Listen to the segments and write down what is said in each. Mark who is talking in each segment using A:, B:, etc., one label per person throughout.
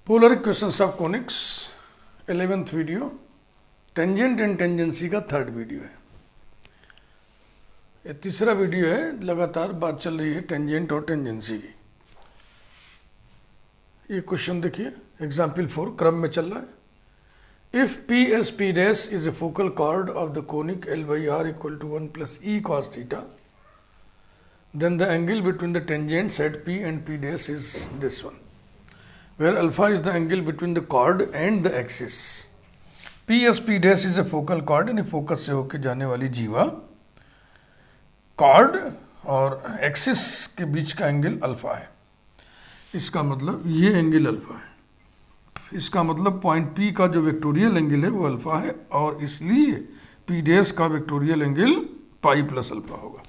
A: Polar equations of conics 11th video, tangent and tangency का third video है। ये तीसरा वीडियो है, लगातार बात चल रही है टेंजेंट और टेंजेंसी की। ये क्वेश्चन देखिए, एग्जाम्पल 4 क्रम में चल रहा है। If P S P dash is a focal chord of the conic L by R equal to 1 plus e cos theta, then the angle between the tangents at P and P dash is this one, where alpha is the angle between the chord and the axis. P S P dash is a focal chord, यानी focus से होकर जाने वाली जीवा cord और axis के बीच का angle alpha है। इसका मतलब ये एंगल अल्फा है। इसका मतलब पॉइंट P का जो वेक्टोरियल एंगल है वो अल्फा है, और इसलिए P डैश का vectorial angle pi plus alpha होगा।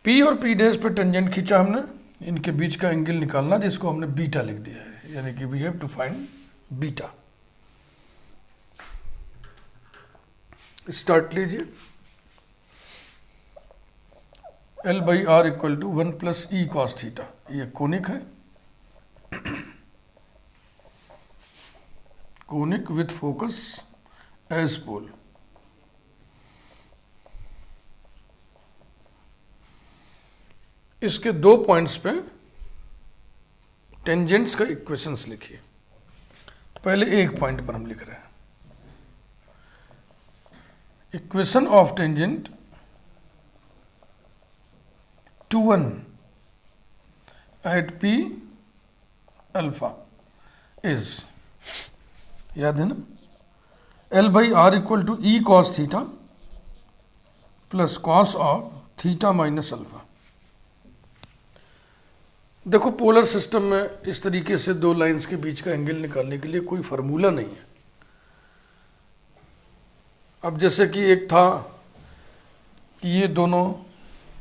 A: पी और पी डैश पे टेंजेंट खींचा हमने, इनके बीच का एंगल निकालना, जिसको हमने बीटा लिख दिया है, यानी कि we have to find beta. Start लीजिए। L by R equal to 1 plus e cos theta, ये कोनिक है, conic with focus as pole. इसके दो पॉइंट्स पे टेंजेंट्स का इक्वेशंस लिखिए। पहले एक पॉइंट पर हम लिख रहे हैं, equation of tangent to 1 at P alpha is, याद है ना, L by R equal to e cos theta plus cos of theta minus alpha. देखो, पोलर सिस्टम में इस तरीके से दो लाइंस के बीच का एंगल निकालने के लिए कोई फार्मूला नहीं है। अब जैसे कि एक था कि ये दोनों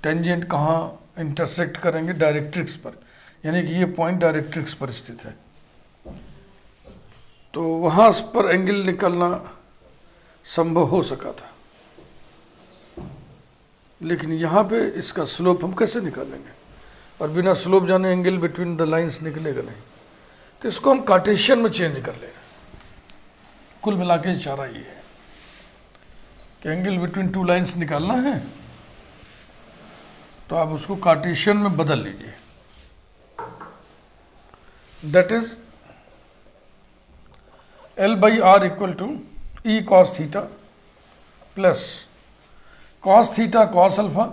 A: टेंजेंट कहाँ इंटरसेक्ट करेंगे, डायरेक्ट्रिक्स पर, यानी कि ये पॉइंट डायरेक्ट्रिक्स पर स्थित है, तो वहाँ पर एंगल निकालना संभव हो सका था। लेकिन यहाँ पे इसका स्लोप हम कैसे निकालेंगे, और बिना स्लोप जाने एंगल बिटवीन द लाइंस निकलेगा नहीं, तो इसको हम कार्टेशियन में चेंज कर लेंगे। कुल मिला के इशारा ये है कि एंगल बिटवीन टू लाइंस निकालना है, तो आप उसको कार्टेशियन में बदल लीजिए। That is L by R equal to e cos theta plus cos theta cos alpha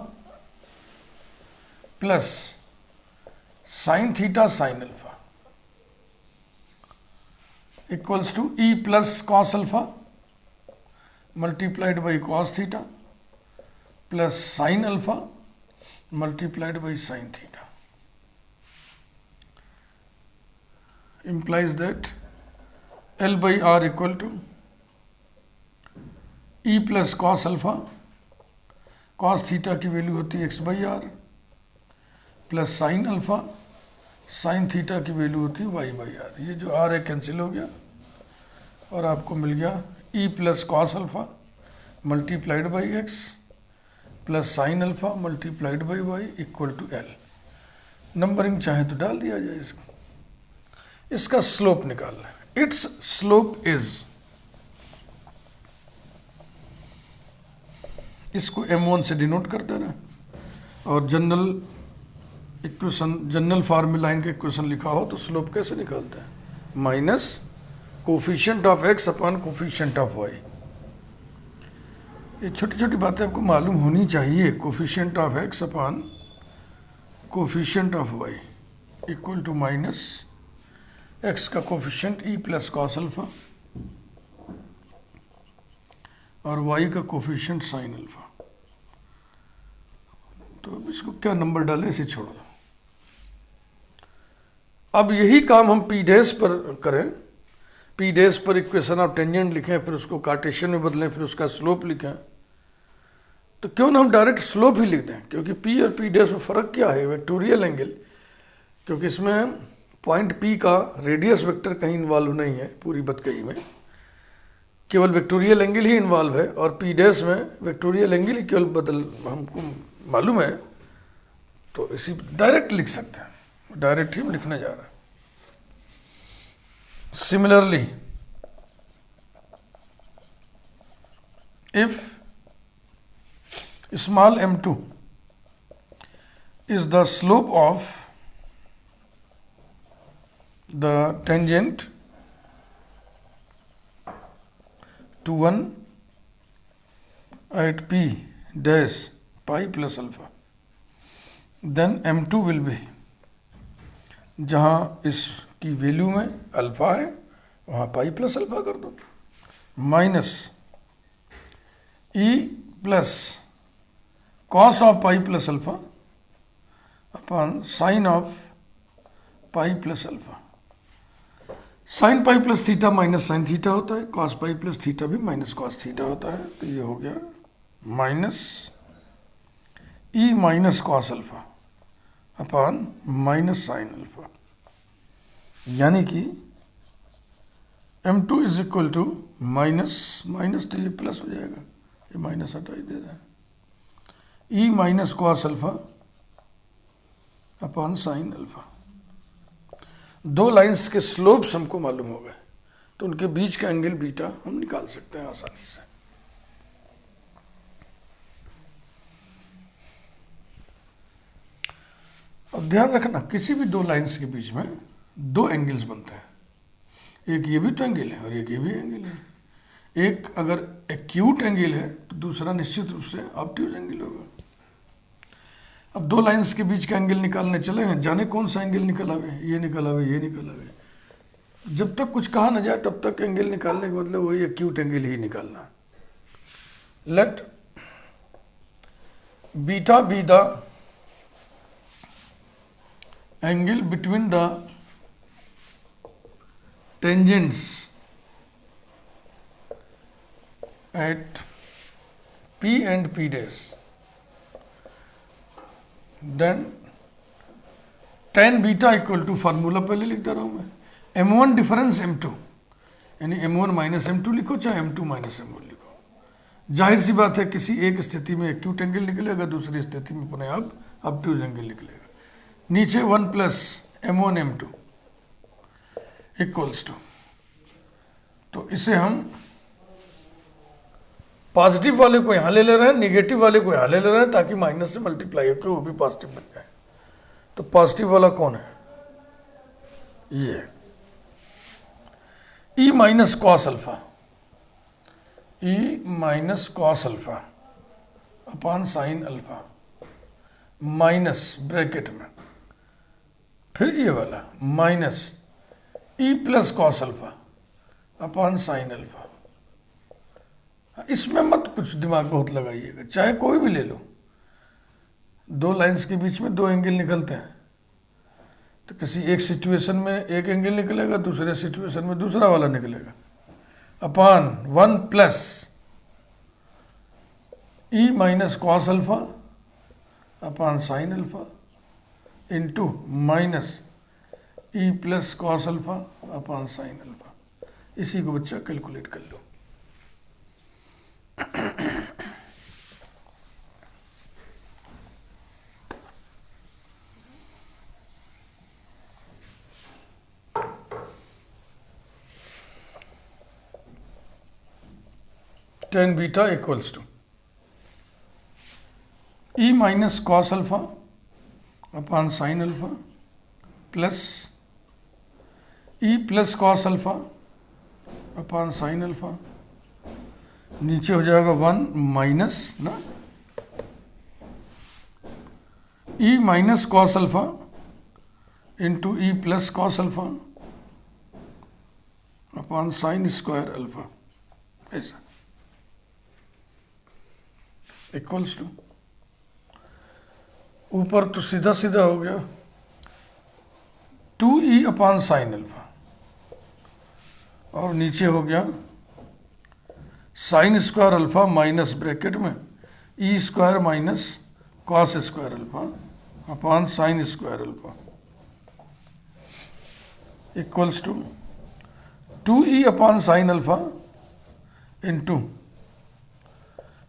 A: plus sine theta sine alpha equals to e plus cos alpha multiplied by cos theta plus sine alpha multiplied by sine theta, implies that L by R equal to E plus cos alpha, cos theta की value होती है x by R, plus sine alpha, sine theta की value होती है y by are. ये जो r है cancel हो गया और आपको मिल गया E plus cos alpha multiplied by x plus sine alpha multiplied by y equal to L. Numbering चाहे तो डाल दिया जाए इसको। इसका स्लोप निकालना है। इट्स स्लोप इज, इसको m1 से डिनोट कर देना, और जनरल इक्वेशन, जनरल फार्मूला इनका इक्वेशन लिखा हो तो स्लोप कैसे निकालते हैं, minus coefficient of x upon coefficient of y। ये छोटी छोटी बातें आपको मालूम होनी चाहिए। Coefficient of x upon coefficient of y equal to minus x का coefficient e plus cos alpha और y का कोफिशिएंट साइन अल्फा। तो इसको क्या नंबर डालें, इसे छोड़ दो। अब यही काम हम पी डैश पर करें, पी डैश पर इक्वेशन ऑफ टेंजेंट लिखें, फिर उसको कार्टेशियन में बदलें, फिर उसका स्लोप लिखें, तो क्यों ना हम डायरेक्ट स्लोप ही लिख दें। क्योंकि पी और पी डैश में फ़र्क क्या है, वेक्टोरियल एंगल, क्योंकि इसमें पॉइंट पी का रेडियस वेक्टर कहीं इन्वॉल्व नहीं है पूरी बतकही में, केवल वेक्टोरियल एंगल ही इन्वॉल्व है, और पी डैश में वेक्टोरियल एंगल ही केवल बदल हमको मालूम है, तो इसी डायरेक्ट लिख सकते हैं। डायरेक्ट ही हम लिखने जा रहे हैं। Similarly, if small m2 is the slope of the tangent to 1 at p dash pi plus alpha, then m2 will be, जहाँ इसकी वैल्यू में अल्फा है वहाँ पाई प्लस अल्फा कर दो, minus e plus cos of pi plus alpha upon sine of pi plus alpha. Sine pi plus theta minus sine theta होता है, cos pi plus theta भी माइनस कॉस थीटा होता है, तो ये हो गया minus e minus cos alpha upon minus sine alpha, यानी कि m2 is equal to minus minus, तो ये प्लस हो जाएगा, ये माइनस हटाई दे रहा है, e minus cos alpha upon sine alpha. दो लाइंस के स्लोप्स हमको मालूम हो गए, तो उनके बीच का एंगल बीटा हम निकाल सकते हैं आसानी से। अब ध्यान रखना, किसी भी दो लाइंस के बीच में दो एंगल्स बनते हैं, एक ये भी तो एंगल है और एक ये भी एंगल है। एक अगर एक्यूट एंगल है तो दूसरा निश्चित रूप से ऑब्ट्यूज एंगल होगा। अब दो लाइंस के बीच का एंगल निकालने चले हैं, जाने कौन सा एंगल निकल आवे, ये निकल आवे, ये निकल आवे। जब तक कुछ कहा ना जाए तब तक एंगल निकालने का मतलब वही एक्यूट एंगल ही निकालना। Let beta be the angle between the tangents at P and P dash, then tan beta equal to, formula पहले लिख दे रहा हूँ मैं, m1 डिफरेंस m2, यानी m1 माइनस m2 लिखो चाहे m2 माइनस m1 लिखो। जाहिर सी बात है किसी एक स्थिति में एक्यूट एंगल निकलेगा, दूसरी स्थिति में पुनः अब ऑब्ट्यूज एंगल निकलेगा। नीचे 1 plus m1 m2 equals to, तो इसे हम पॉजिटिव वाले को यहां ले ले रहे हैं, निगेटिव वाले को यहां ले ले रहे हैं, ताकि माइनस से मल्टीप्लाई होकर वो भी पॉजिटिव बन जाए। तो पॉजिटिव वाला कौन है, ये e minus cos alpha, e minus cos alpha upon sine alpha, minus bracket में फिर ये वाला minus e plus cos alpha upon sine alpha. इसमें मत कुछ दिमाग बहुत लगाइएगा, चाहे कोई भी ले लो, दो लाइंस के बीच में दो एंगल निकलते हैं, तो किसी एक सिचुएशन में एक एंगल निकलेगा, दूसरे सिचुएशन में दूसरा वाला निकलेगा, upon 1 plus e minus cos alpha upon sine alpha into minus e plus cos alpha upon sine alpha. इसी को बच्चा कैलकुलेट कर लो। tan beta equals to e minus cos alpha upon sine alpha plus e plus cos alpha upon sine alpha, नीचे हो जाएगा 1 minus ना e minus cos alpha into e plus cos alpha upon sine square alpha, ऐसा equals to, ऊपर तो सीधा सीधा हो गया 2e अपॉन साइन अल्फा, और नीचे हो गया sine square alpha minus bracket में e square minus cos square alpha upon sine square alpha equals to 2e upon sine alpha into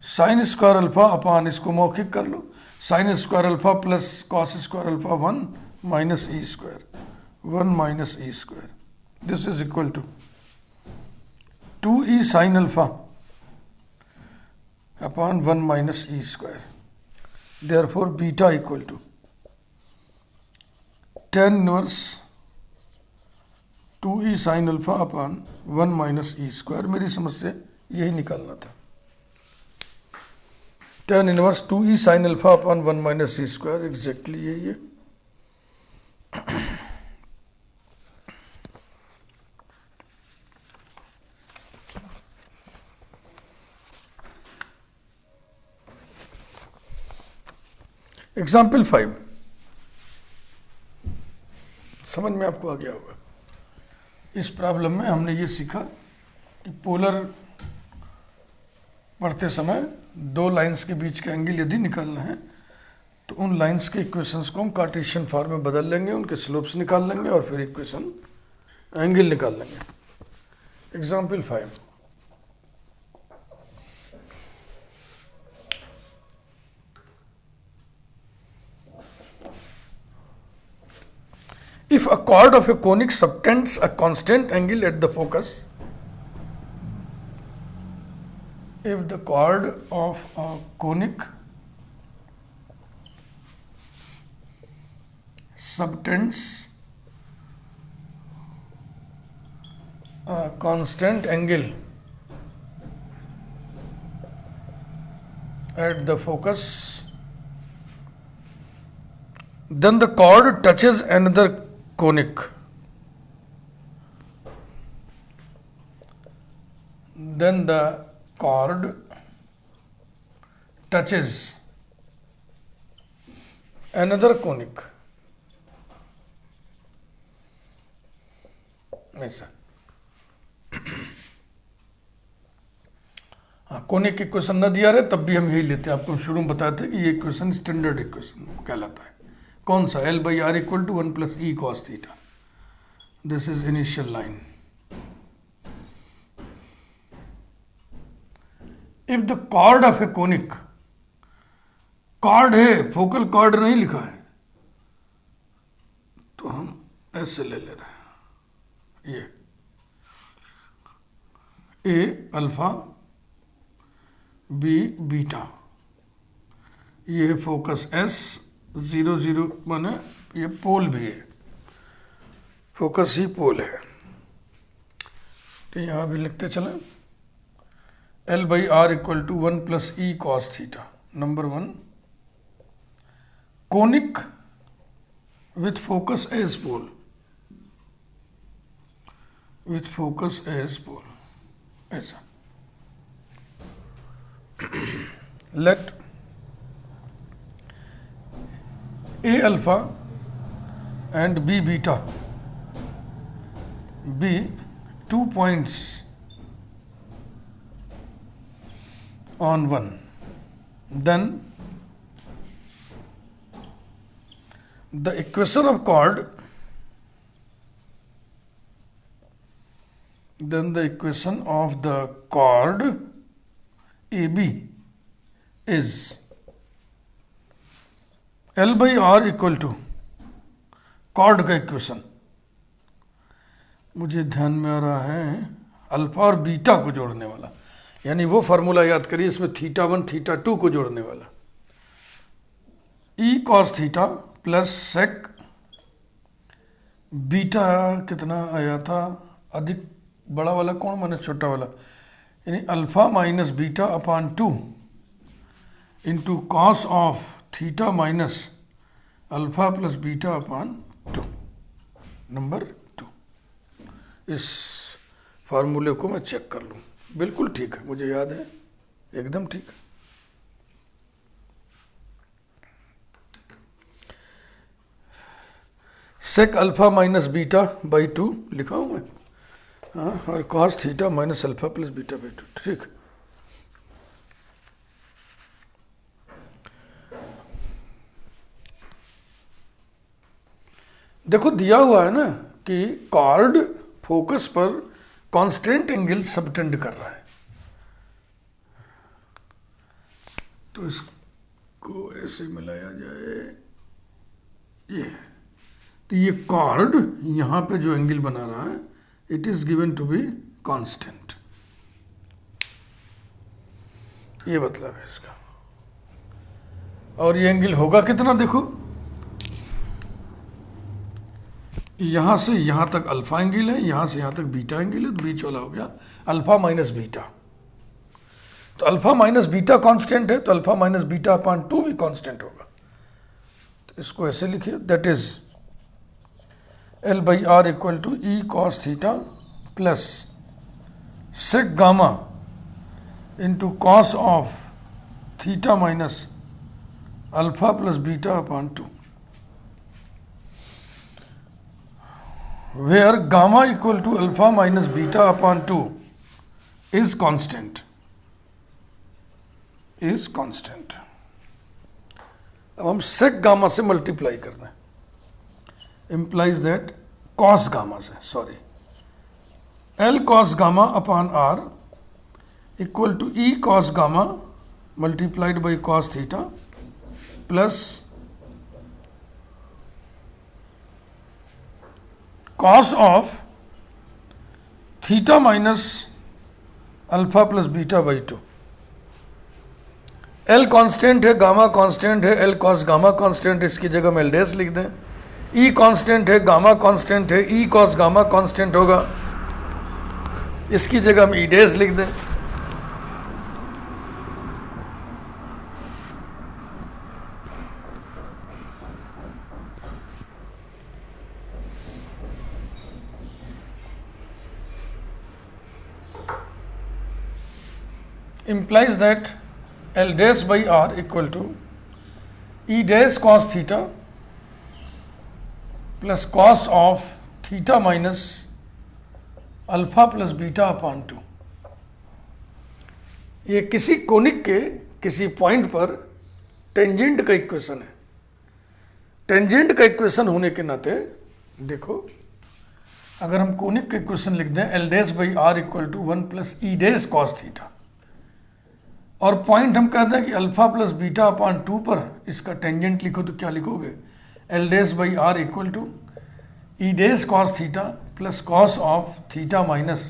A: sine square alpha upon, इसको मौखिक कर लो, sine square alpha plus cos square alpha 1 minus e square, 1 minus e square this is equal to 2e sine alpha upon 1 minus e square, therefore beta equal to tan inverse 2e sine alpha upon 1 minus e square. मेरी समझ से यही निकालना था, tan inverse 2e sine alpha upon 1 minus e square, exactly यही है। Example 5, समझ में आपको आ गया होगा। इस प्रॉब्लम में हमने ये सीखा कि पोलर पढ़ते समय दो लाइंस के बीच का एंगल यदि निकालना है तो उन लाइंस के इक्वेशंस को हम कार्टेशियन फॉर्म में बदल लेंगे, उनके स्लोप्स निकाल लेंगे और फिर इक्वेशन एंगल निकाल लेंगे। Example 5, if a chord of a conic subtends a constant angle at the focus, if the chord of a conic subtends a constant angle at the focus, then the chord touches another conic, then the chord touches another conic, ऐसा। हाँ, conic equation न दिया रहे तब भी हम यही लेते हैं। आपको शुरू में बताया था कि ये इक्वेशन स्टैंडर्ड इक्वेशन कहलाता है। कौन सा? L by R equal to 1 plus e cos theta. This is initial line. If the chord of a conic, chord है, फोकल कॉर्ड नहीं लिखा है, तो हम ऐसे ले रहे हैं, ये ए अल्फा बी बीटा, ये फोकस एस 0 0 माने ये पोल भी है, फोकस ही पोल है। तो यहाँ भी लिखते चलें L by R equal to 1 plus e cos theta. Number 1, conic with focus as pole, with focus as pole, ऐसा। Let A alpha and B beta be 2 points on one, then the equation of chord, then the equation of the chord AB is L by R equal to chord का equation, मुझे ध्यान में आ रहा है alpha और beta को जोड़ने वाला, यानी वो फार्मूला याद करिए, इसमें थीटा 1 थीटा 2 को जोड़ने वाला, e cos theta plus sec beta कितना आया था, अधिक बड़ा वाला कौन माने छोटा वाला, यानी alpha minus beta upon 2 into cos of theta minus alpha plus beta upon 2, number 2। इस फार्मूले को मैं चेक कर लूँ, बिल्कुल ठीक है, मुझे याद है, एकदम ठीक है। Sec alpha minus beta by 2 लिखा हूँ मैं, हाँ, और cos theta minus alpha plus beta by 2, ठीक। देखो दिया हुआ है ना कि कॉर्ड फोकस पर कांस्टेंट एंगल सबटेंड कर रहा है, तो इसको ऐसे मिलाया जाए, ये तो ये कॉर्ड यहाँ पे जो एंगल बना रहा है it is given to be constant. ये मतलब है इसका। और ये एंगल होगा कितना, देखो यहां से यहां तक अल्फा एंगल है, यहां से यहां तक बीटा एंगल है, तो बीच वाला हो गया अल्फा माइनस बीटा। तो अल्फा माइनस बीटा कांस्टेंट है, तो अल्फा माइनस बीटा अपॉन 2 भी कांस्टेंट होगा। तो इसको ऐसे लिखिए, that is L by R equal to e cos theta plus sec gamma into cos of theta minus alpha plus beta upon 2, where gamma equal to alpha minus beta upon 2 is constant, is constant. अब हम सेक gamma से multiply कर दें, implies that cos gamma से, sorry, L cos gamma upon R equal to E cos gamma multiplied by cos theta plus cos of theta minus alpha plus beta by 2। L constant है, gamma constant है, L cos gamma constant, इसकी जगह में L dash लिख दें। E constant है, gamma constant है, E cos gamma constant होगा, इसकी जगह हम E डैश लिख दें। implies that L dash by R equal to E dash cos theta plus cos of theta minus alpha plus beta upon 2। ये किसी कोनिक के किसी पॉइंट पर टेंजेंट का इक्वेशन है। टेंजेंट का इक्वेशन होने के नाते देखो, अगर हम कोनिक का इक्वेशन लिख दें L dash by R equal to 1 plus e dash cos theta, और पॉइंट हम कहते हैं कि अल्फा प्लस बीटा अपॉन 2 पर इसका टेंजेंट लिखो, तो क्या लिखोगे, L dash by R equal to e dash cos theta plus cos of theta minus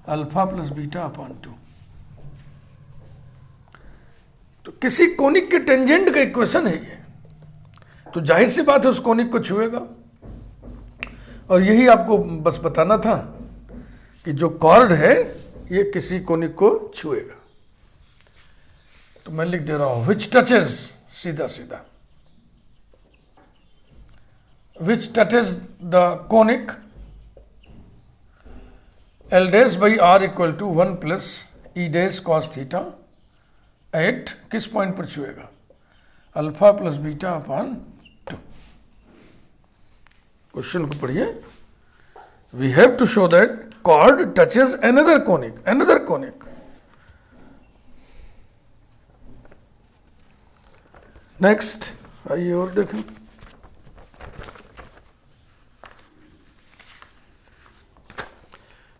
A: alpha plus beta upon 2। तो किसी कोनिक के टेंजेंट का इक्वेशन है ये, तो जाहिर सी बात है उस कोनिक को छुएगा। और यही आपको बस बताना था कि जो कॉर्ड है ये किसी कोनिक को छुएगा। तो मैं लिख दे रहा हूं विच टचेज, सीधा सीधा, which touches the conic L dash by R equal to 1 plus E dash cos theta at किस पॉइंट पर छुएगा, alpha plus beta upon 2। Question को पढ़िए, we have to show that chord touches another conic। Next आइए और देखें,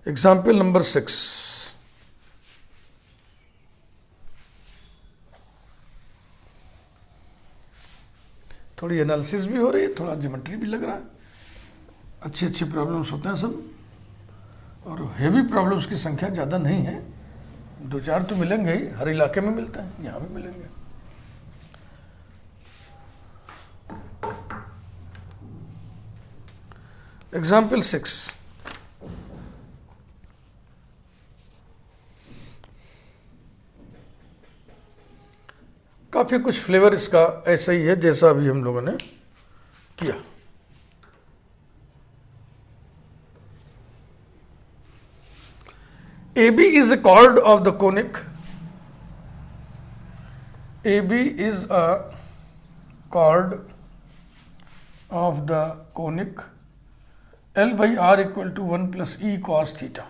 A: example number 6। थोड़ी analysis भी हो रही है, थोड़ा ज्योमेट्री भी लग रहा है। अच्छे अच्छे प्रॉब्लम्स होते हैं सब, और हेवी प्रॉब्लम्स की संख्या ज़्यादा नहीं है, 2-4 तो मिलेंगे ही, हर इलाके में मिलते हैं, यहाँ भी मिलेंगे। एग्जाम्पल 6, काफ़ी कुछ फ्लेवर इसका ऐसा ही है जैसा अभी हम लोगों ने किया। AB is a chord of the conic, AB is a chord of the conic L by R equal to 1 plus E cos theta,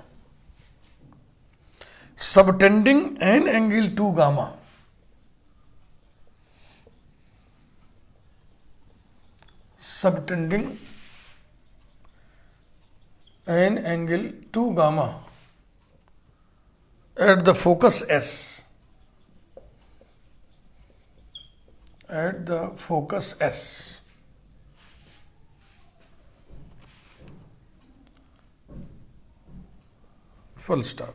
A: subtending an angle 2 gamma, subtending an angle 2 gamma at the focus S, at the focus S, full stop.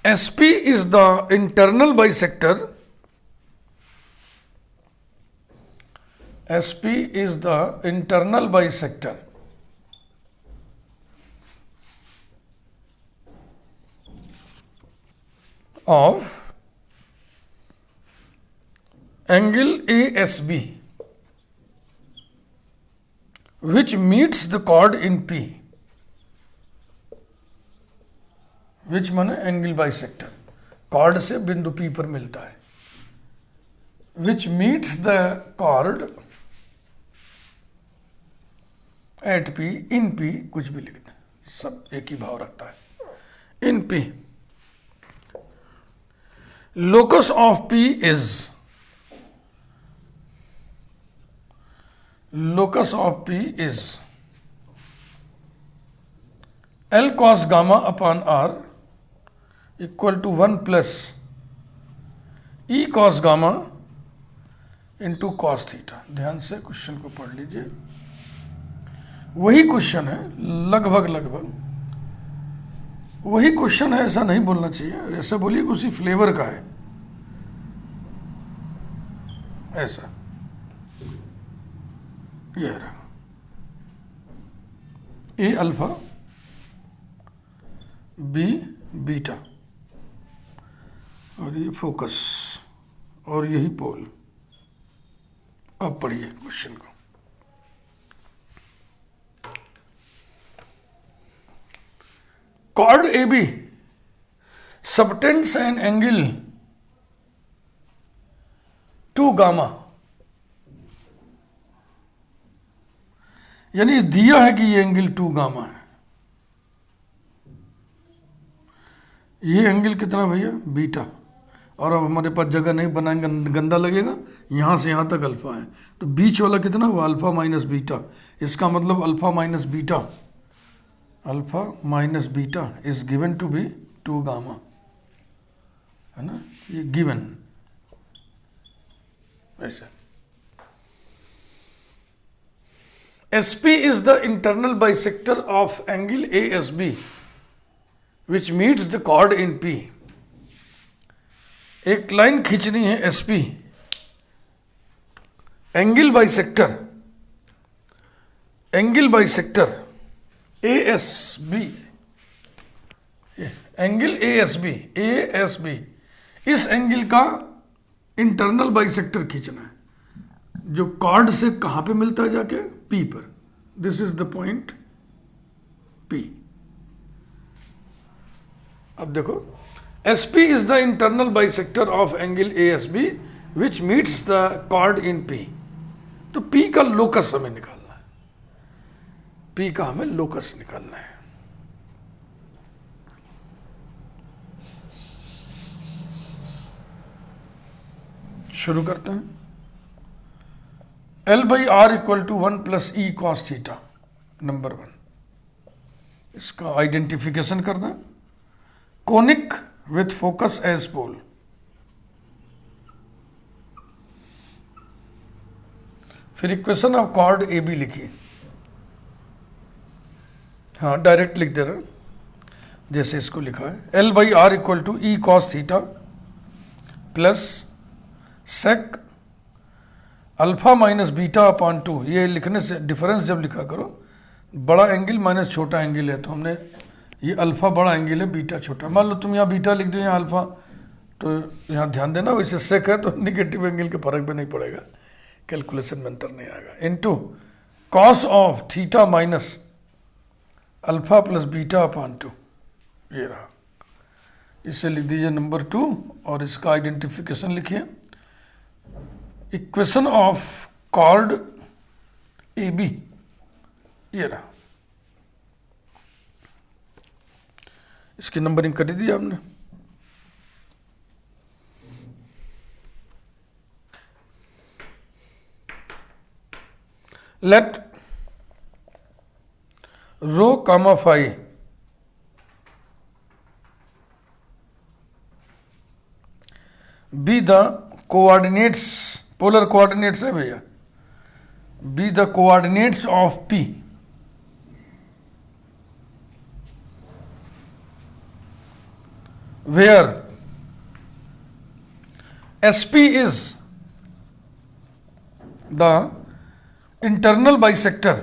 A: SP is the internal bisector. SP is the internal bisector of angle ASB which meets the chord in P. विच माने angle bisector, cord से बिंदु P पर मिलता है. Which meets the chord at P, in P, कुछ भी लिखना, सब एक ही भाव रखता है. इन P, locus of P is, locus of P is L cos gamma upon R equal to 1 plus E cos gamma into cos theta. ध्यान से क्वेश्चन को पढ़ लीजिए. वही क्वेश्चन है, लगभग वही क्वेश्चन है. ऐसा नहीं बोलना चाहिए, ऐसा बोलिए उसी फ्लेवर का है. ऐसा ये रहा ए अल्फा बी बीटा और ये फोकस और यही पोल. अब पढ़िए क्वेश्चन को. Chord A B subtends an angle 2 gamma. यानी दिया है कि ये एंगल 2 गामा है. ये एंगल कितना भैया, बीटा. और अब हमारे पास जगह नहीं बनाएंगे, गंदा लगेगा. यहाँ से यहाँ तक अल्फा है, तो बीच वाला कितना हुआ, अल्फा माइनस बीटा. इसका मतलब alpha minus beta is given to be 2 gamma, है ना. ये गिवन ऐसे. SP is the internal bisector of angle ASB which meets the chord in P. एक लाइन खींचनी है SP, angle bisector ASB, angle ASB, इस एंगल का internal bisector खींचना है जो कॉर्ड से कहां पे मिलता है, जाके P पर. This is the point P. अब देखो, SP is the internal bisector of angle ASB which meets the chord in P. तो P का लोकस हमें निकालना है. P का हमें लोकस निकालना है. शुरू करते हैं. L by R equal to 1 plus E cos theta, number 1. इसका आइडेंटिफिकेशन करना. Conic with focus as pole. फिर equation of chord A B लिखिए. हाँ, डायरेक्ट लिख दे रहा जैसे इसको लिखा है. L by R equal to E cos theta plus sec alpha minus beta upon 2. ये लिखने से डिफरेंस जब लिखा करो, बड़ा एंगल माइनस छोटा एंगल है, तो हमने ये अल्फा बड़ा एंगल है, बीटा छोटा. मान लो तुम यहाँ बीटा लिख दो, यहाँ अल्फा, तो यहाँ ध्यान देना. वैसे सेक है तो निगेटिव एंगल के फर्क भी नहीं पड़ेगा, कैलकुलेशन में अंतर नहीं आएगा. Into cos of theta minus alpha plus beta upon 2. ये रहा. इसे लिख दीजिए नंबर 2 और इसका आइडेंटिफिकेशन लिखिए. Equation of chord A B, ये रहा. इसकी नंबरिंग कर दी आपने. Let rho comma phi be the coordinates, polar coordinates है भैया, be the coordinates of P where SP is the internal bisector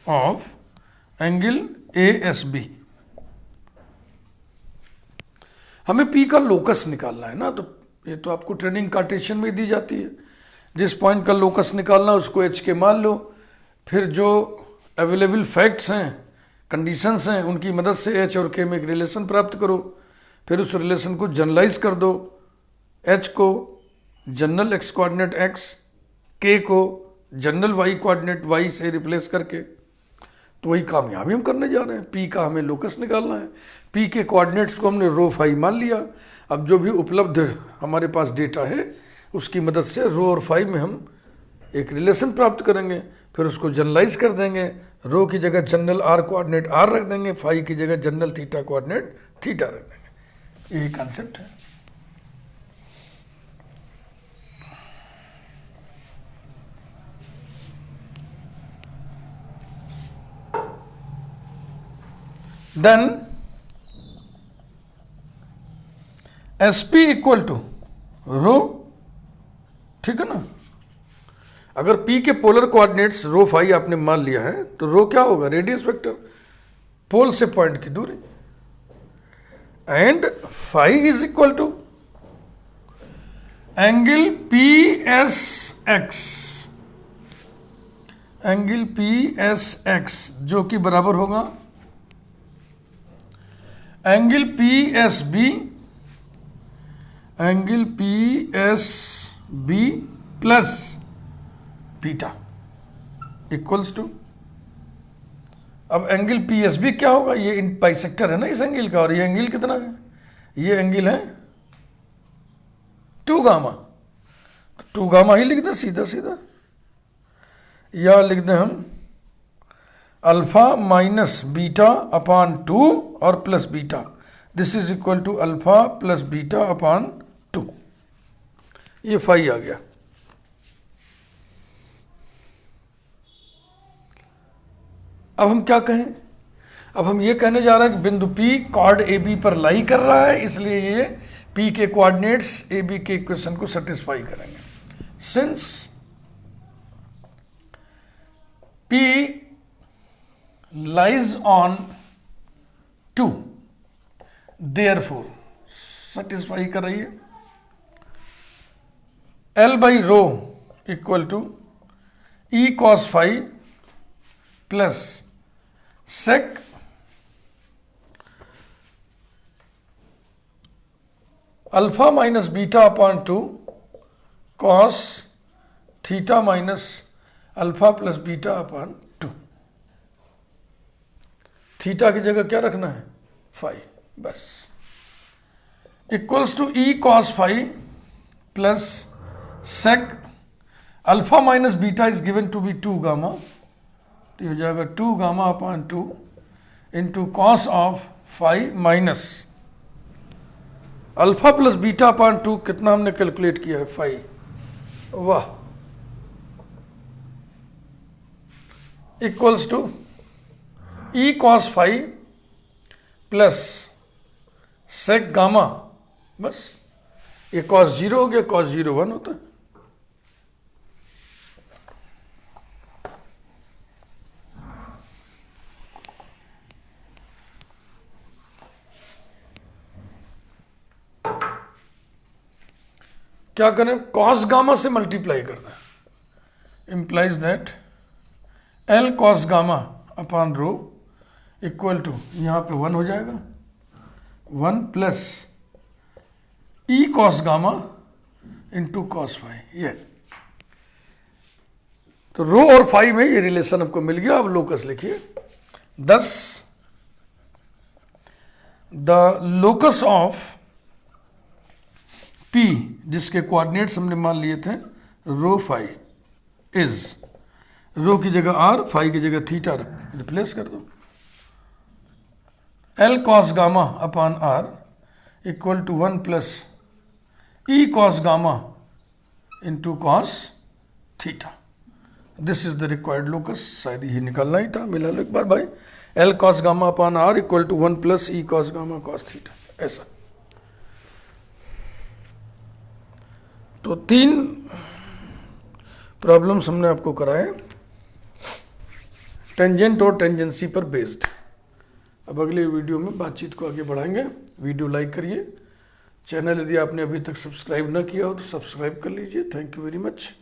A: of angle ASB। हमें P का लोकस निकालना है ना, तो ये तो आपको ट्रेनिंग कार्टेशियन में दी जाती है। जिस पॉइंट का लोकस निकालना उसको H के मान लो, फिर जो अवेलेबल फैक्ट्स हैं, कंडीशंस हैं, उनकी मदद से H और K में एक रिलेशन प्राप्त करो, फिर उस रिलेशन को जनरलाइज कर दो। H को general x coordinate x, K को जनरल y कोऑर्डिनेट y से रिप्लेस करके, तो वही काम यहाँ भी हम करने जा रहे हैं। P का हमें लोकस निकालना है। P के कोऑर्डिनेट्स को हमने रो फाई मान लिया। अब जो भी उपलब्ध हमारे पास डेटा है उसकी मदद से रो और फाई में हम एक रिलेशन प्राप्त करेंगे, फिर उसको जनरलाइज कर देंगे। रो की जगह जनरल r कोऑर्डिनेट r रख देंगे, फाई की जगह जनरल थीटा कोऑर्डिनेट थीटा रख देंगे। यही कॉन्सेप्ट है। देन SP इक्वल टू रो, ठीक है ना। अगर P के पोलर कोऑर्डिनेट्स रो फाई आपने मान लिया है तो रो क्या होगा, रेडियस वेक्टर, पोल से पॉइंट की दूरी, and phi is equal to angle PSX, angle PSX जो कि बराबर होगा angle PSB plus beta equals to, अब एंगल PSB क्या होगा, ये बाइसेक्टर है ना इस एंगल का, और ये एंगल कितना है, ये एंगल है 2 गामा, 2 गामा ही लिख दें सीधा सीधा, या लिख दें हम अल्फा माइनस बीटा अपान 2 और plus beta, this is equal to alpha plus beta upon 2। ये फाई आ गया। अब हम क्या कहें, अब हम ये कहने जा रहे हैं कि बिंदु P कॉर्ड AB पर लाई कर रहा है, इसलिए ये P के कोऑर्डिनेट्स AB के इक्वेशन को सेटिस्फाई करेंगे। Since P lies on 2, therefore satisfy कर रही है L by rho equal to E cos phi plus sec alpha minus beta upon 2 cos theta minus alpha plus beta upon 2। Theta की जगह क्या रखना है, फाई, बस, equals to E cos phi plus sec alpha minus beta is given to be 2 gamma, तो हो जाएगा 2 gamma upon 2 into cos of phi minus alpha plus beta upon 2, कितना हमने कैलकुलेट किया है, फाई, वाह, equals to E cos phi plus sec gamma, बस, ये cos 0 हो गया, cos 0 1 होता है। क्या करें, cos गामा से मल्टीप्लाई करना है, implies that L cos gamma upon rho equal to, यहाँ पे 1 हो जाएगा, 1 plus E cos gamma into cos phi, ये तो रो और फाई में ये रिलेशन आपको मिल गया। अब लोकस लिखिए, thus the locus of P जिसके कोऑर्डिनेट्स हमने मान लिए थे रो फाई इज, रो की जगह r, फाई की जगह थीटा रिप्लेस कर दो, L cos gamma upon r equal to 1 plus E cos gamma into cos theta. This is the required locus, शायद ये निकालना ही था, मिला लो एक बार भाई। L cos gamma upon R equal to 1 plus e cos gamma cos theta, ऐसा। तो 3 प्रॉब्लम्स हमने आपको कराए टेंजेंट और टेंजेंसी पर बेस्ड। अब अगले वीडियो में बातचीत को आगे बढ़ाएंगे। वीडियो लाइक करिए, चैनल यदि आपने अभी तक सब्सक्राइब ना किया हो तो सब्सक्राइब कर लीजिए। Thank you very much.